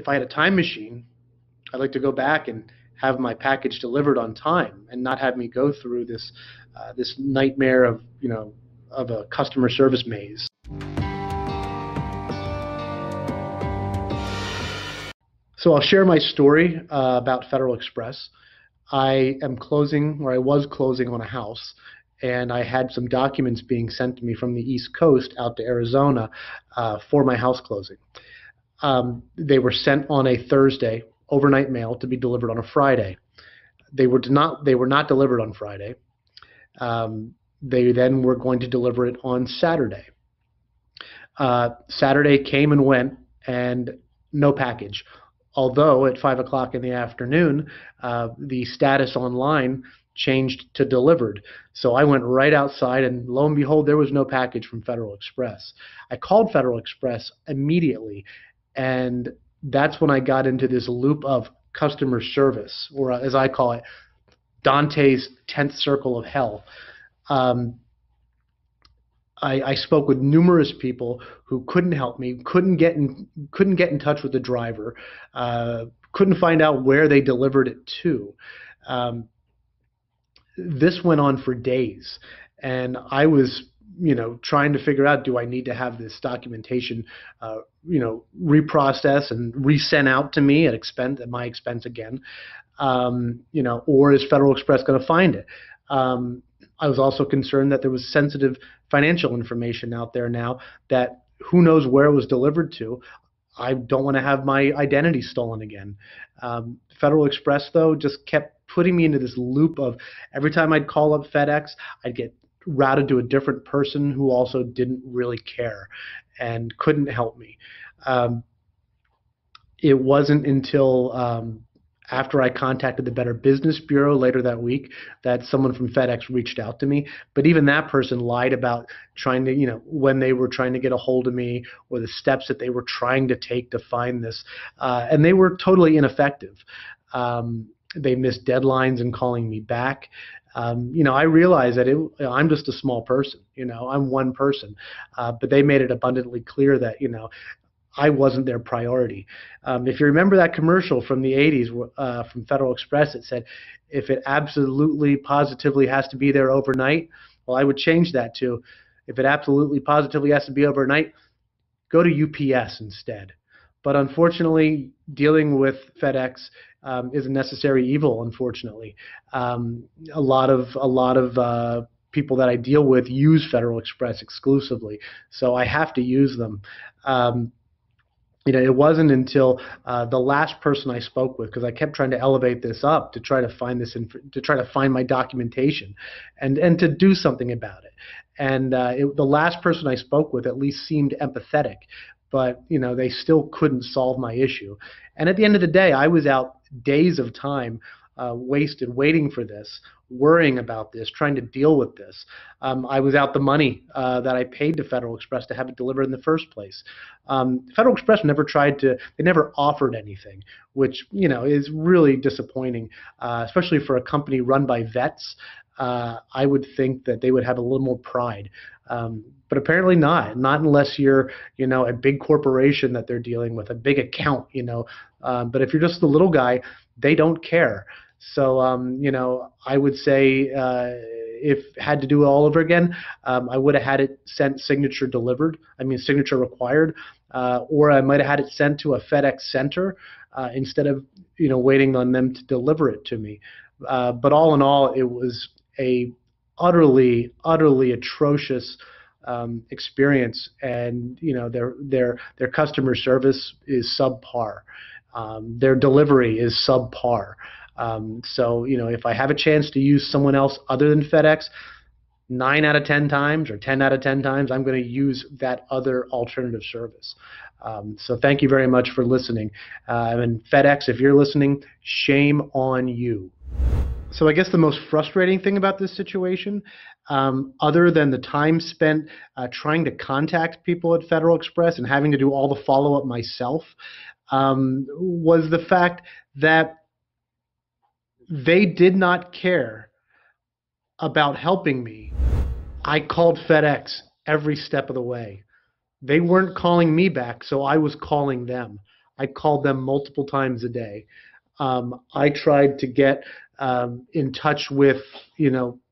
if I had a time machine, I'd like to go back and have my package delivered on time and not have me go through this this nightmare of of a customer service maze. So I'll share my story about Federal Express. I am closing, or I was closing on a house, and I had some documents being sent to me from the East Coast out to Arizona for my house closing. They were sent on a Thursday, overnight mail, to be delivered on a Friday. They were not delivered on Friday. They then were going to deliver it on Saturday. Saturday came and went, and no package. Although at 5 o'clock in the afternoon, the status online changed to delivered. So I went right outside, and lo and behold, there was no package from Federal Express. I called Federal Express immediately, and that's when I got into this loop of customer service, or as I call it, Dante's 10th circle of hell. I spoke with numerous people who couldn't help me, couldn't get in touch with the driver, couldn't find out where they delivered it to. This went on for days, and I was trying to figure out, do I need to have this documentation reprocessed and resent out to me at my expense again, or is Federal Express going to find it? I was also concerned that there was sensitive financial information out there now that who knows where it was delivered to. I don't want to have my identity stolen again. Federal Express, though, just kept putting me into this loop of every time I'd call up FedEx, I'd get routed to a different person who also didn't really care and couldn't help me. It wasn't until after I contacted the Better Business Bureau later that week that someone from FedEx reached out to me. But even that person lied about trying to, when they were trying to get a hold of me, or the steps that they were trying to take to find this. And they were totally ineffective. They missed deadlines in calling me back. I realize that I'm just a small person. I'm one person. But they made it abundantly clear that, I wasn't their priority. If you remember that commercial from the 80s from Federal Express, it said, if it absolutely positively has to be there overnight, well, I would change that to, if it absolutely positively has to be overnight, go to UPS instead. But unfortunately, dealing with FedEx is a necessary evil, unfortunately. A lot of people that I deal with use Federal Express exclusively, so I have to use them. It wasn't until the last person I spoke with, because I kept trying to elevate this up to try to find my documentation and to do something about it. And the last person I spoke with at least seemed empathetic, but they still couldn't solve my issue. And at the end of the day, I was out days of time wasted waiting for this, worrying about this, trying to deal with this. I was out the money that I paid to Federal Express to have it delivered in the first place. Federal Express they never offered anything, which is really disappointing, especially for a company run by vets. I would think that they would have a little more pride. But apparently not unless you're, a big corporation that they're dealing with, a big account, but if you're just the little guy, they don't care. So, I would say if had to do it all over again, I would have had it sent signature required, or I might have had it sent to a FedEx center instead of, waiting on them to deliver it to me. But all in all, it was a utterly atrocious experience, and their customer service is subpar. Their delivery is subpar. So if I have a chance to use someone else other than FedEx, 9 out of 10 times or 10 out of 10 times, I'm going to use that other alternative service. So thank you very much for listening. And FedEx, if you're listening, shame on you. So I guess the most frustrating thing about this situation, other than the time spent trying to contact people at Federal Express and having to do all the follow-up myself, was the fact that they did not care about helping me. I called FedEx every step of the way. They weren't calling me back, so I was calling them. I called them multiple times a day. I tried to get in touch with,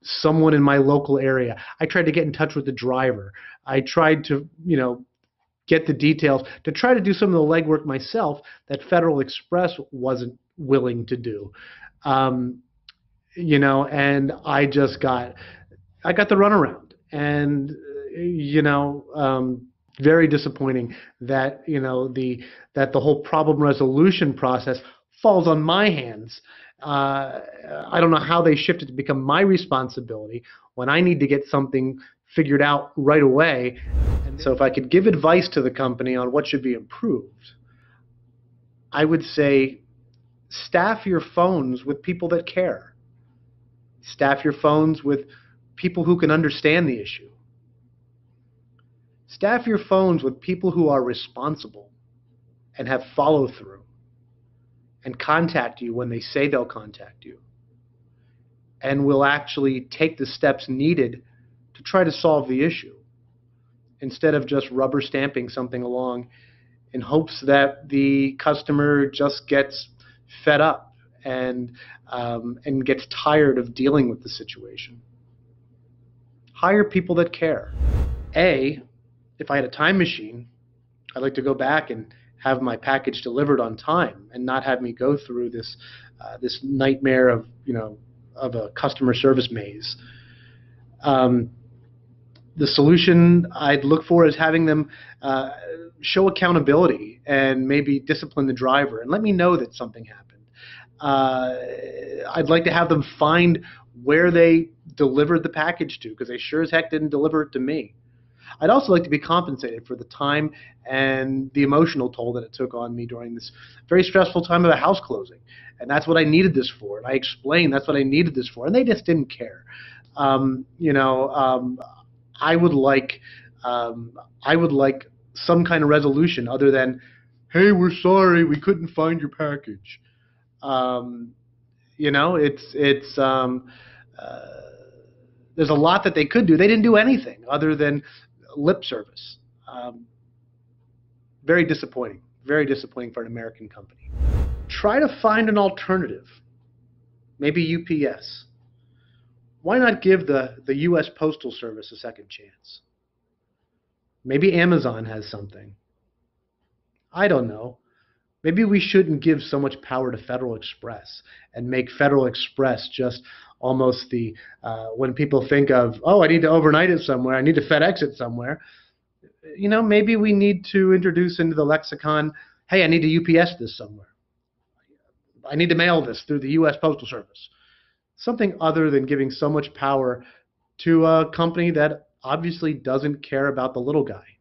someone in my local area. I tried to get in touch with the driver. I tried to, get the details to try to do some of the legwork myself that Federal Express wasn't willing to do. And I got the runaround, and very disappointing that the whole problem resolution process falls on my hands. I don't know how they shifted to become my responsibility when I need to get something figured out right away. And so if I could give advice to the company on what should be improved, I would say staff your phones with people that care. Staff your phones with people who can understand the issue. Staff your phones with people who are responsible and have follow through and contact you when they say they'll contact you, and will actually take the steps needed to try to solve the issue, instead of just rubber stamping something along in hopes that the customer just gets fed up and gets tired of dealing with the situation. Hire people that care. If I had a time machine, I'd like to go back and have my package delivered on time and not have me go through this nightmare of a customer service maze. The solution I'd look for is having them show accountability and maybe discipline the driver and let me know that something happened. I'd like to have them find where they delivered the package to, because they sure as heck didn't deliver it to me. I'd also like to be compensated for the time and the emotional toll that it took on me during this very stressful time of a house closing. And that's what I needed this for. And I explained that's what I needed this for. And they just didn't care. I would like some kind of resolution other than, hey, we're sorry, we couldn't find your package. There's a lot that they could do. They didn't do anything other than lip service. Very disappointing for an American company. Try to find an alternative. Maybe UPS. Why not give the U.S. Postal Service a second chance? Maybe Amazon has something. I don't know. Maybe we shouldn't give so much power to Federal Express and make Federal Express just almost the, when people think of, oh, I need to overnight it somewhere, I need to FedEx it somewhere, maybe we need to introduce into the lexicon, hey, I need to UPS this somewhere. I need to mail this through the U.S. Postal Service. Something other than giving so much power to a company that obviously doesn't care about the little guy.